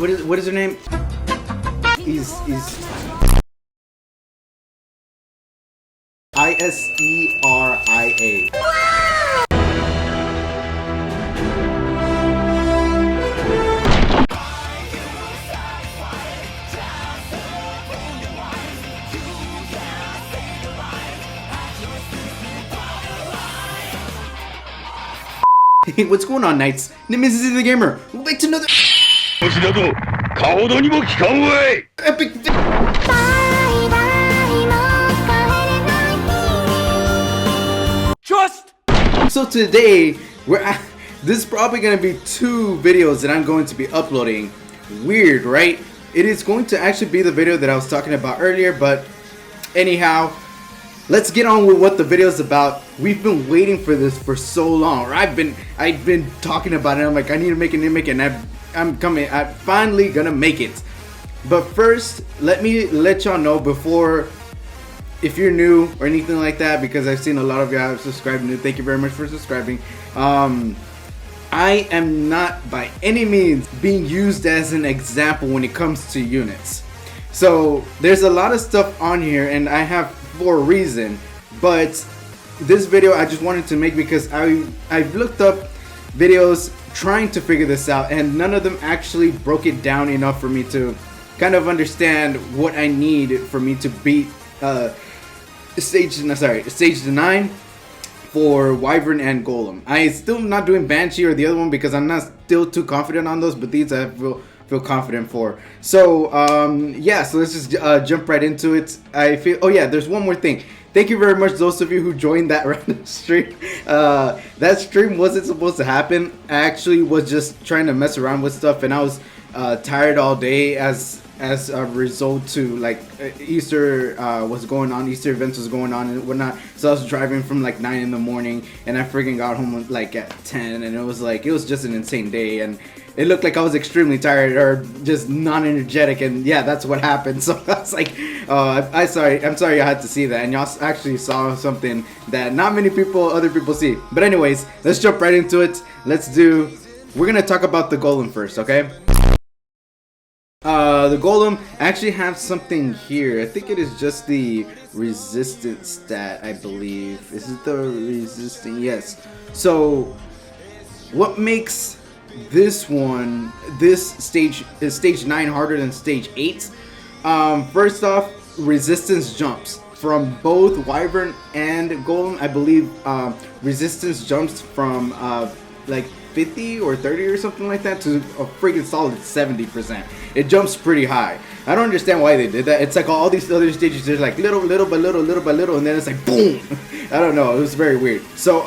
what is her name? He's Iseria. Hey, what's going on, Knights? Nemesis is the gamer. We'll back to another epic Trust! So today, this is probably going to be 2 videos that I'm going to be uploading. Weird, right? It is going to actually be the video that I was talking about earlier, but anyhow, let's get on with what the video is about. We've been waiting for this for so long. Or I've been talking about it. I'm like, I need to make it, and I'm finally gonna make it. But first, let me let y'all know before, if you're new or anything like that, because I've seen a lot of y'all have subscribed. And thank you very much for subscribing. I am not by any means being used as an example when it comes to units. So there's a lot of stuff on here, and I have for a reason, but this video I just wanted to make because I've looked up videos trying to figure this out, and none of them actually broke it down enough for me to kind of understand what I need for me to beat stage 9 for Wyvern and Golem. I still not doing Banshee or the other one because I'm not still too confident on those, but these I feel confident for. So yeah, so let's just jump right into it. I feel, oh yeah, there's one more thing. Thank you very much those of you who joined that random stream. That stream wasn't supposed to happen. I actually was just trying to mess around with stuff, and I was tired all day as a result to like Easter was going on, Easter events was going on and whatnot. So I was driving from like 9 in the morning, and I freaking got home like at 10, and it was just an insane day, and it looked like I was extremely tired or just non-energetic, and yeah, that's what happened. So I was like, I'm sorry I had to see that, and y'all actually saw something that not many other people see. But anyways, let's jump right into it. We're gonna talk about the Golem first, okay? The Golem actually have something here. I think it is just the resistance stat, I believe. Is it the resisting? Yes. So what makes this stage 9 harder than stage 8? First off, resistance jumps from both Wyvern and Golem. I believe resistance jumps from like 50 or 30 or something like that to a freaking solid 70%. It jumps pretty high. I don't understand why they did that. It's like all these other stages, there's like little by little, and then it's like boom. I don't know, it was very weird. So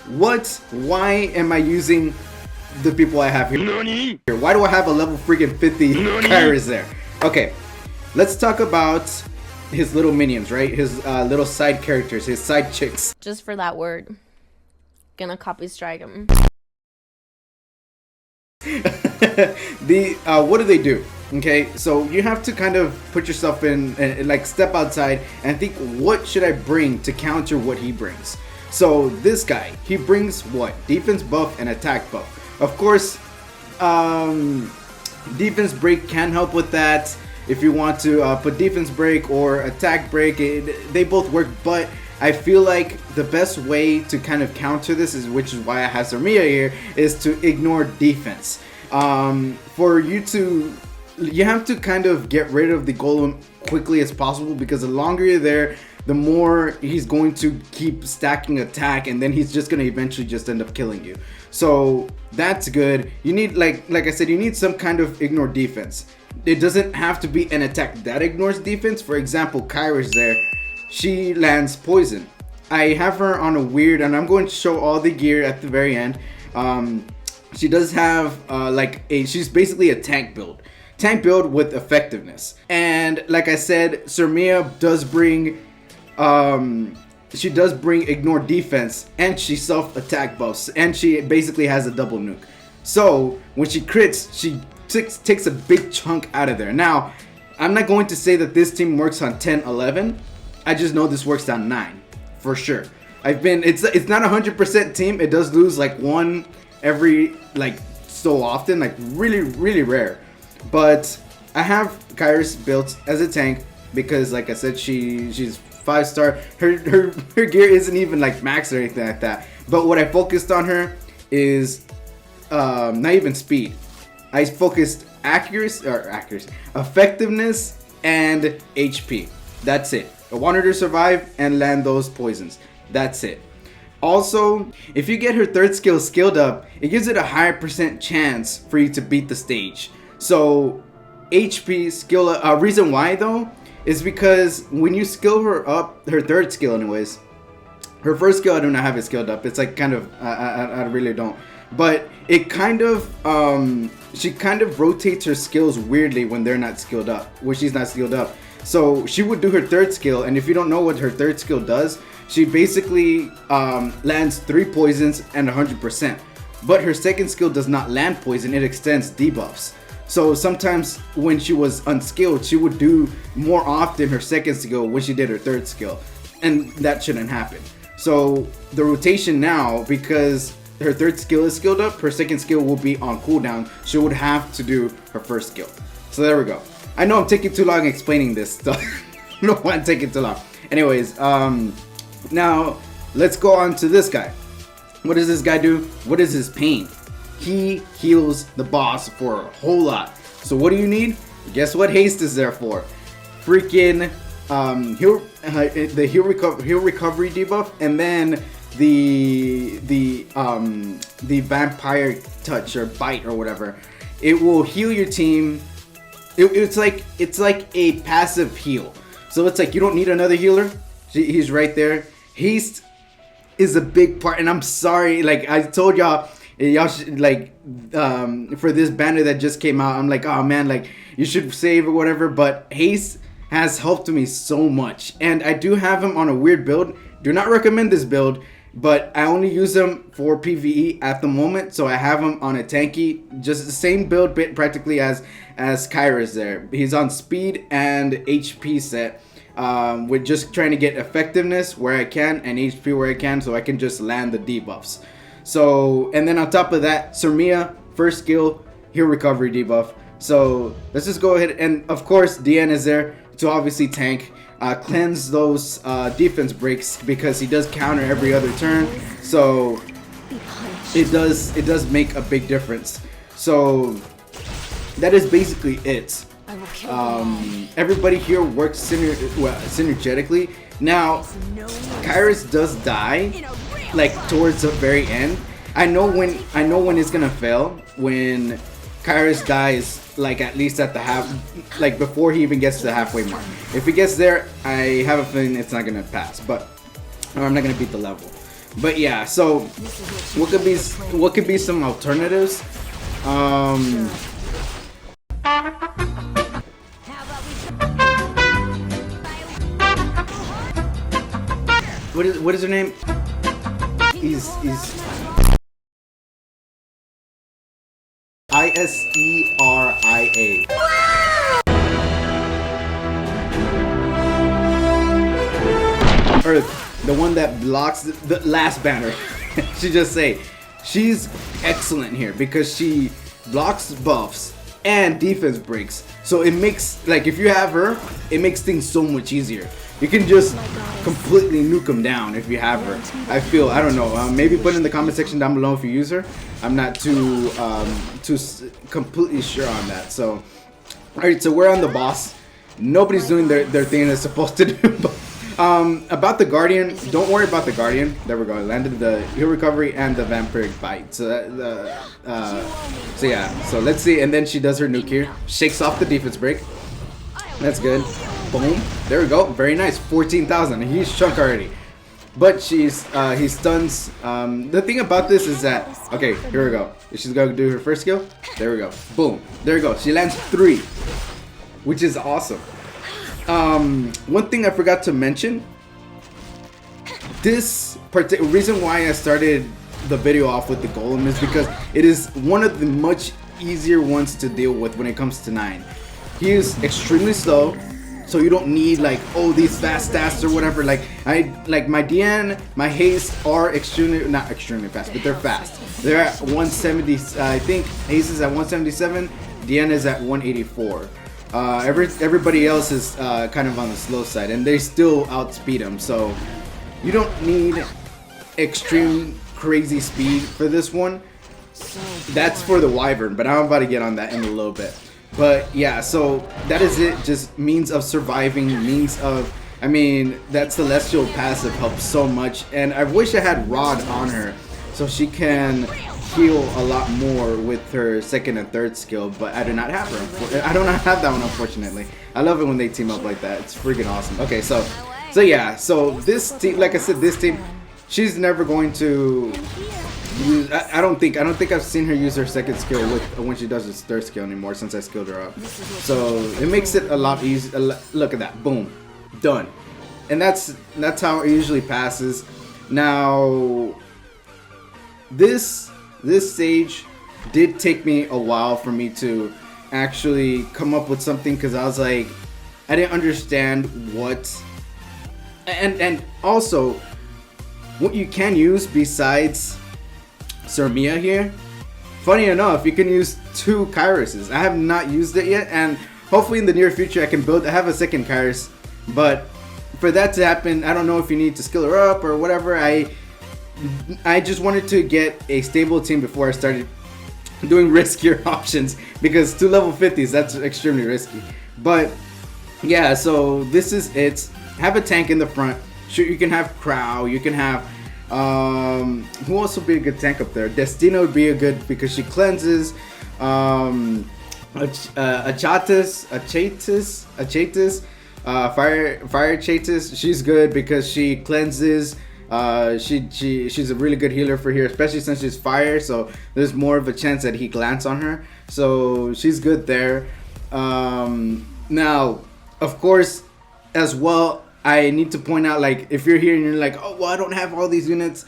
why am I using the people I have here? Nani? Why do I have a level freaking 50 Kairos there? Okay, let's talk about his little minions, right? His little side characters, his side chicks. Just for that word. Gonna copy strike him. What do they do? Okay, so you have to kind of put yourself in and like step outside and think, what should I bring to counter what he brings? So this guy, he brings what? Defense buff and attack buff. Of course, defense break can help with that. If you want to put defense break or attack break, they both work, but I feel like the best way to kind of counter this which is why I have Sarmia here, is to ignore defense. You have to kind of get rid of the Golem quickly as possible, because the longer you're there, the more he's going to keep stacking attack, and then he's just going to eventually just end up killing you. So that's good. You need, like I said, you need some kind of ignore defense. It doesn't have to be an attack that ignores defense. For example, Kairos there, she lands poison. I have her on a weird, and I'm going to show all the gear at the very end. She does have she's basically a tank build with effectiveness. And like I said, Sarmia does bring ignore defense, and she self attack buffs, and she basically has a double nuke. So when she crits, she takes a big chunk out of there. Now, I'm not going to say that this team works on 10, 11. I just know this works on 9 for sure. It's not 100% team. It does lose like one every like so often, like really rare. But I have Kairos built as a tank because, like I said, she's 5-star. Her gear isn't even like max or anything like that. But what I focused on her is not even speed. I focused accuracy, effectiveness, and HP. That's it. I want her to survive and land those poisons. That's it. Also, if you get her third skill skilled up, it gives it a higher percent chance for you to beat the stage. So HP skill reason why though is because when you skill her up, her third skill anyways, her first skill I do not have it skilled up. It's like kind of I really don't. But it kind of she kind of rotates her skills weirdly when they're not skilled up, when she's not skilled up. So she would do her third skill, and if you don't know what her third skill does, she basically lands 3 poisons and 100%. But her second skill does not land poison, it extends debuffs. So sometimes when she was unskilled, she would do more often her second skill when she did her third skill. And that shouldn't happen. So the rotation now, because her third skill is skilled up, her second skill will be on cooldown. She would have to do her first skill. So there we go. I know I'm taking too long explaining this stuff. I don't want to take it too long. Anyways, now let's go on to this guy. What does this guy do? What is his pain? He heals the boss for a whole lot. So what do you need? Guess what haste is there for? Freaking the heal recovery debuff, and then the vampire touch or bite or whatever. It will heal your team. It's like a passive heal. So it's like you don't need another healer. He's right there. Haste is a big part, and I'm sorry, like I told y'all should, like for this banner that just came out, I'm like, oh man, like you should save or whatever. But haste has helped me so much, and I do have him on a weird build. Do not recommend this build, but I only use him for PvE at the moment. So I have him on a tanky, just the same build practically as Kairos there. He's on speed and HP set. With just trying to get effectiveness where I can and HP where I can, so I can just land the debuffs. So, and then on top of that, Surmia, first skill, heal recovery debuff. So let's just go ahead, and of course DN is there to obviously tank, cleanse those defense breaks, because he does counter every other turn. So it does make a big difference. So that is basically it. Everybody here works synergetically. Now, Kairos does die like towards the very end. I know when it's gonna fail, when Kairos dies, like at least at the half, like before he even gets to the halfway mark. If he gets there, I have a feeling it's not gonna pass, or I'm not gonna beat the level. But yeah, so what could be some alternatives? What is her name? He's Iseria. Earth, the one that blocks the last banner. She just say she's excellent here because she blocks buffs and defense breaks. So it makes, like, if you have her, it makes things so much easier. You can just completely nuke them down if you have her. I feel, I don't know, maybe put in the comment section down below if you use her. I'm not too completely sure on that. So, alright, so we're on the boss. Nobody's doing their thing they're supposed to do. About the Guardian, don't worry about the Guardian. There we go, I landed the heal recovery and the vampiric bite. So so yeah, so let's see. And then she does her nuke here, shakes off the defense break. That's good. Boom. There we go. Very nice. 14,000. He's chunk already. But he stuns. The thing about this is that, okay, here we go. She's going to do her first skill. There we go. Boom. There we go. She lands 3, which is awesome. One thing I forgot to mention. This reason why I started the video off with the Golem is because it is one of the much easier ones to deal with when it comes to 9. He is extremely slow. So you don't need like, oh, these fast stats or whatever. Like my DN, my haste are not extremely fast, but they're fast. They're at 170. I think haste is at 177. DN is at 184. Everybody else is kind of on the slow side, and they still outspeed them. So you don't need extreme crazy speed for this one. That's for the Wyvern, but I'm about to get on that in a little bit. But yeah, so that is it. Just means of surviving, means of, I mean, that Celestial passive helps so much. And I wish I had Rod on her so she can heal a lot more with her second and third skill, but I do not have her. I do not have that one, unfortunately. I love it when they team up like that. It's freaking awesome. Okay, so yeah, so this team, like I said, this team, she's never going to use, I don't think I've seen her use her second skill with when she does her third skill anymore since I skilled her up. So it makes it a lot easier. Look at that, boom, done. And that's how it usually passes. Now this stage did take me a while for me to actually come up with something, because I was like, I didn't understand what, and also what you can use besides Cermia here. Funny enough, you can use 2 Kyruses. I have not used it yet, and hopefully in the near future I can build. I have a second Kyrus, but for that to happen, I don't know if you need to skill her up or whatever. I just wanted to get a stable team before I started doing riskier options, because 2 level 50s, that's extremely risky. But yeah, so this is it. Have a tank in the front. Sure, you can have Crow, you can have who else would be a good tank up there? Destina would be a good, because she cleanses. Achatis, Fire Chatis, she's good because she cleanses. She's a really good healer for here, especially since she's fire, so there's more of a chance that he glance on her, so she's good there. Now of course as well, I need to point out, like, if you're here and you're like, oh well, I don't have all these units,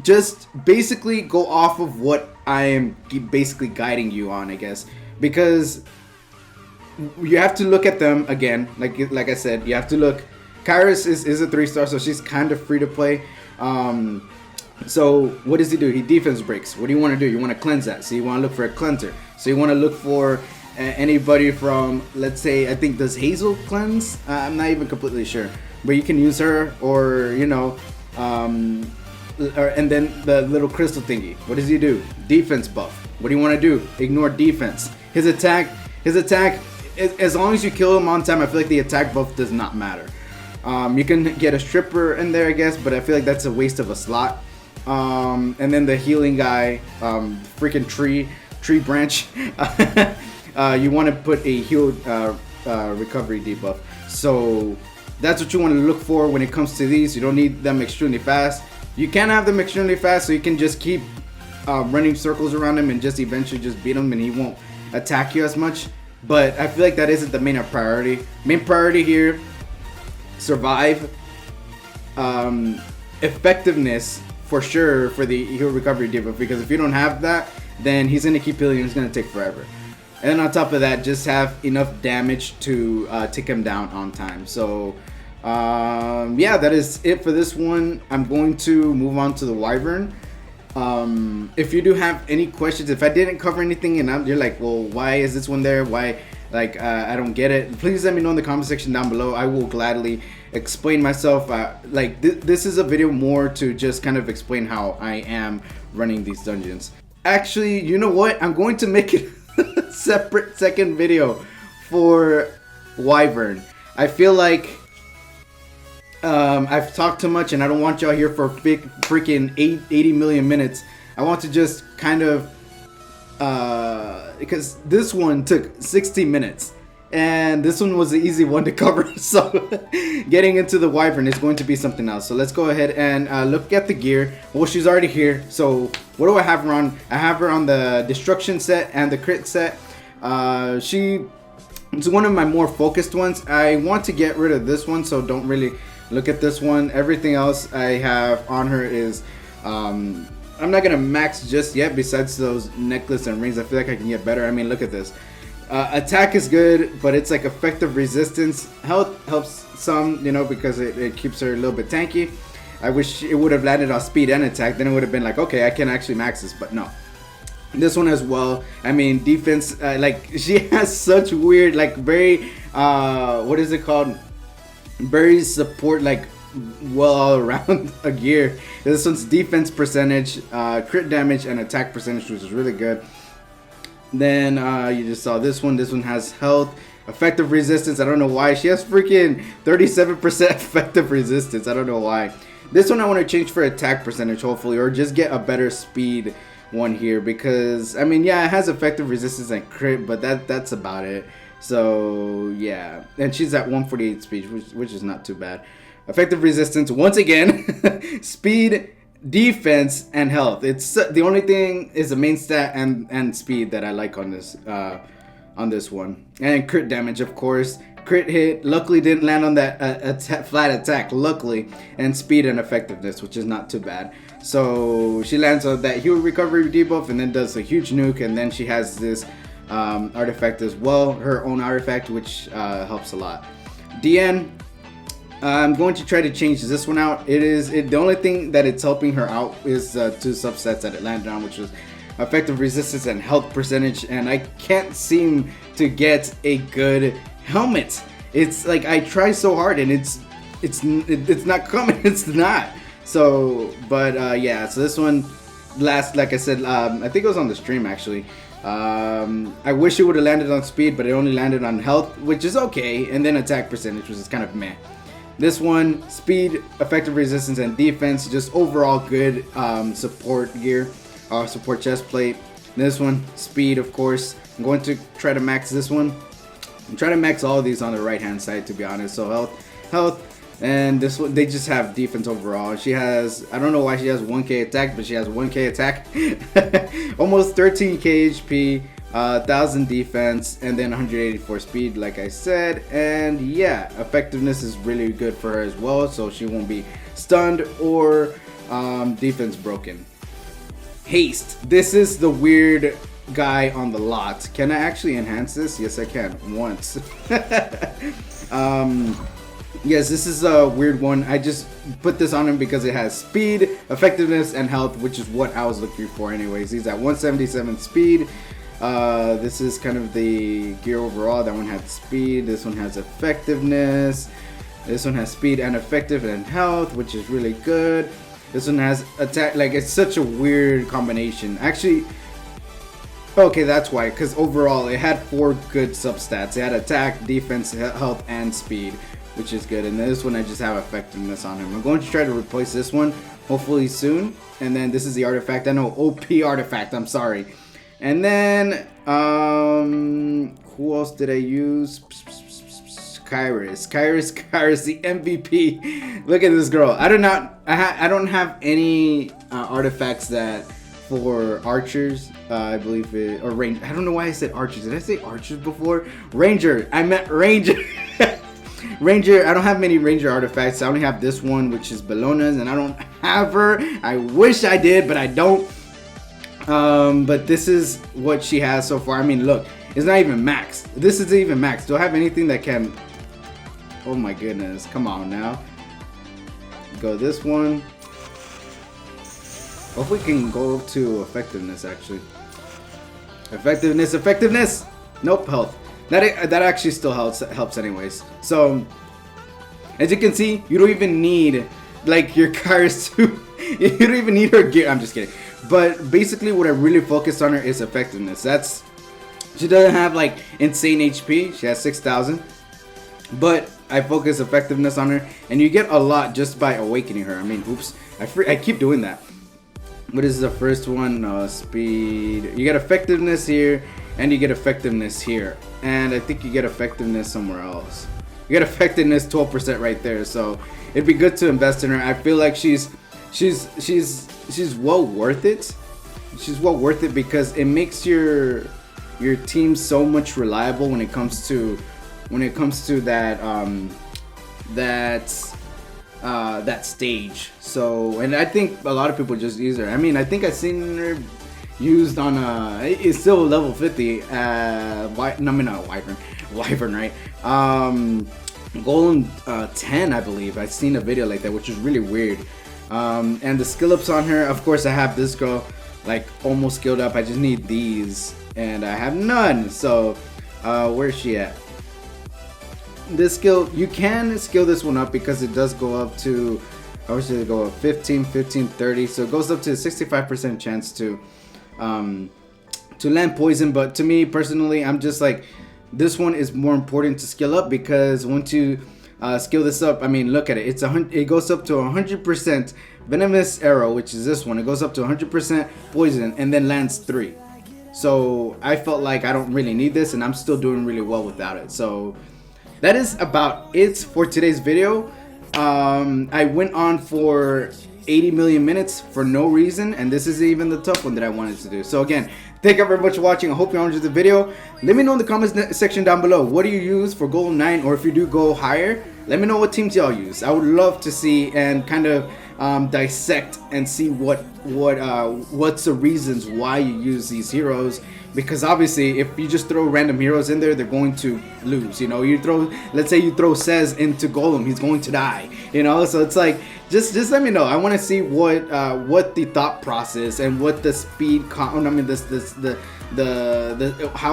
just basically go off of what I am basically guiding you on, I guess, because you have to look at them again, like I said, you have to look. Kyrus is a 3-star, so she's kind of free to play. So what does he do? He defense breaks. What do you want to do? You want to cleanse that, so you want to look for a cleanser. So you want to look for anybody from, let's say, I think, does Hazel cleanse? I'm not even completely sure, but you can use her, or you know, and then the little crystal thingy. What does he do? Defense buff. What do you want to do? Ignore defense. His attack, as long as you kill him on time, I feel like the attack buff does not matter. You can get a stripper in there, I guess, but I feel like that's a waste of a slot. And then the healing guy, freaking tree branch. You want to put a healed recovery debuff. So that's what you want to look for when it comes to these. You don't need them extremely fast. You can have them extremely fast, so you can just keep running circles around him and just eventually just beat him, and he won't attack you as much. But I feel like that isn't the main priority. Main priority here, survive, effectiveness for sure for the heal recovery debuff, because if you don't have that, then he's gonna keep healing and it's gonna take forever. And then on top of that, just have enough damage to take him down on time. So yeah, that is it for this one. I'm going to move on to the Wyvern. If you do have any questions, if I didn't cover anything and you're like, well, why is this one there? Why, like, I don't get it, please let me know in the comment section down below. I will gladly explain myself. This is a video more to just kind of explain how I am running these dungeons. Actually, you know what? I'm going to make it a separate second video for Wyvern. I feel like I've talked too much and I don't want y'all here for big freaking 80 million minutes. I want to just kind of because this one took 60 minutes and this one was the easy one to cover, so getting into the Wyvern is going to be something else. So let's go ahead and look at the gear. Well, she's already here, so what do I have her on? I have her on the destruction set and the crit set. It's one of my more focused ones. I want to get rid of this one, so don't really look at this one. Everything else I have on her is I'm not gonna max just yet, besides those necklace and rings. I feel like I can get better. I mean, look at this. Attack is good, but it's like effective resistance. Health helps some, you know, because it keeps her a little bit tanky. I wish it would have landed on speed and attack. Then it would have been like, okay, I can actually max this, but no. This one as well. I mean, defense, like she has such weird, like very, what is it called? Very support, like well all around a gear. This one's defense percentage, crit damage, and attack percentage, which is really good. Then you just saw this one. This one has health, effective resistance. I don't know why. She has freaking 37% effective resistance. I don't know why. This one I want to change for attack percentage, hopefully, or just get a better speed one here, because I mean, yeah, it has effective resistance and crit, but that's about it. So yeah, and she's at 148 speed, which is not too bad. Effective resistance once again, speed, defense, and health. It's the only thing is the main stat and speed that I like on this one, and crit damage, of course. Crit hit, luckily didn't land on that flat attack, luckily, and speed and effectiveness, which is not too bad. So she lands on that heal recovery debuff and then does a huge nuke, and then she has this artifact as well, her own artifact, which helps a lot. DN, I'm going to try to change this one out. The only thing that it's helping her out is 2 subsets that it landed on, which was effective resistance and health percentage, and I can't seem to get a good helmet. It's like I try so hard and it's not coming. It's not. So, but yeah. So this one, like I said, I think it was on the stream actually. I wish it would have landed on speed, but it only landed on health, which is okay, and then attack percentage, which is kind of meh. This one, speed, effective resistance, and defense, just overall good support gear, support chest plate. This one, speed, of course. I'm going to try to max this one. I'm trying to max all of these on the right hand side, to be honest. So health, and this one, they just have defense overall. She has, I don't know why she has 1k attack, but she has 1k attack, almost 13k HP, 1000 defense, and then 184 speed, like I said. And yeah, effectiveness is really good for her as well, so she won't be stunned or defense broken. Haste, this is the weird guy on the lot. Can I actually enhance this? Yes, I can. Once. Yes, this is a weird one. I just put this on him because it has speed, effectiveness, and health, which is what I was looking for anyways. He's at 177 speed. This is kind of the gear overall. That one had speed. This one has effectiveness. This one has speed and effective and health, which is really good. This one has attack. Like, it's such a weird combination. Actually, okay, that's why. Because overall, it had 4 good substats. It had attack, defense, health, and speed, which is good. And this one, I just have effectiveness on him. I'm going to try to replace this one, hopefully soon. And then this is the artifact. I know, OP artifact. I'm sorry. And then, who else did I use? Kairos, the MVP. Look at this girl. I don't have any artifacts that for archers. I believe it, or range. I don't know why I said archers. Did I say archers before? Ranger. I meant ranger. Ranger. I don't have many ranger artifacts. I only have this one, which is Bellona's, and I don't have her. I wish I did, but I don't. But this is what she has so far. I mean, look, it's not even max. This isn't even max. Do I have anything that can? Oh my goodness! Come on now. Go this one. Hopefully we can go to effectiveness actually. Effectiveness. Nope, health. That actually still helps anyways. So as you can see, you don't even need like your cars to. You don't even need her gear. I'm just kidding. But basically, what I really focus on her is effectiveness. She doesn't have like insane HP. She has 6,000. But I focus effectiveness on her, and you get a lot just by awakening her. I mean, oops, I keep doing that. What is the first one? Speed. You get effectiveness here, and you get effectiveness here, and I think you get effectiveness somewhere else. You get effectiveness 12% right there. So it'd be good to invest in her. I feel like she's well worth it. She's well worth it because it makes your team so much reliable when it comes to that stage. So, and I think a lot of people just use her. I mean, I think I've seen her used on it's still level 50. No, I mean not Wyvern, Wyvern, right? Golem 10, I believe. I've seen a video like that, which is really weird. And the skill ups on her, of course, I have this girl like almost skilled up. I just need these, and I have none. So where's she at? This skill, you can skill this one up because it does go up to, I wish it go up 15, 15, 30. So it goes up to a 65% chance to land poison. But to me personally, I'm just like, this one is more important to skill up, because once you skill this up, I mean, look at it. It goes up to 100% venomous arrow, which is this one. It goes up to 100% poison and then lands 3. So I felt like I don't really need this, and I'm still doing really well without it. So that is about it for today's video. I went on for 80 million minutes for no reason, and this is even the tough one that I wanted to do. So again, thank you very much for watching. I hope you enjoyed the video. Let me know in the comments section down below, what do you use for Golem 9, or if you do go higher, let me know what teams y'all use. I would love to see and kind of dissect and see what's the reasons why you use these heroes. Because obviously, if you just throw random heroes in there, they're going to lose. You know, let's say you throw Sez into Golem, he's going to die. You know, so it's like, just let me know. I want to see what the thought process and what the speed, how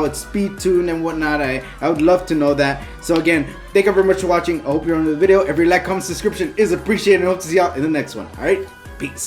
it's speed tuned and whatnot. I would love to know that. So again, thank you very much for watching. I hope you're on the video. Every like, comment, subscription is appreciated, and I hope to see y'all in the next one. All right, peace.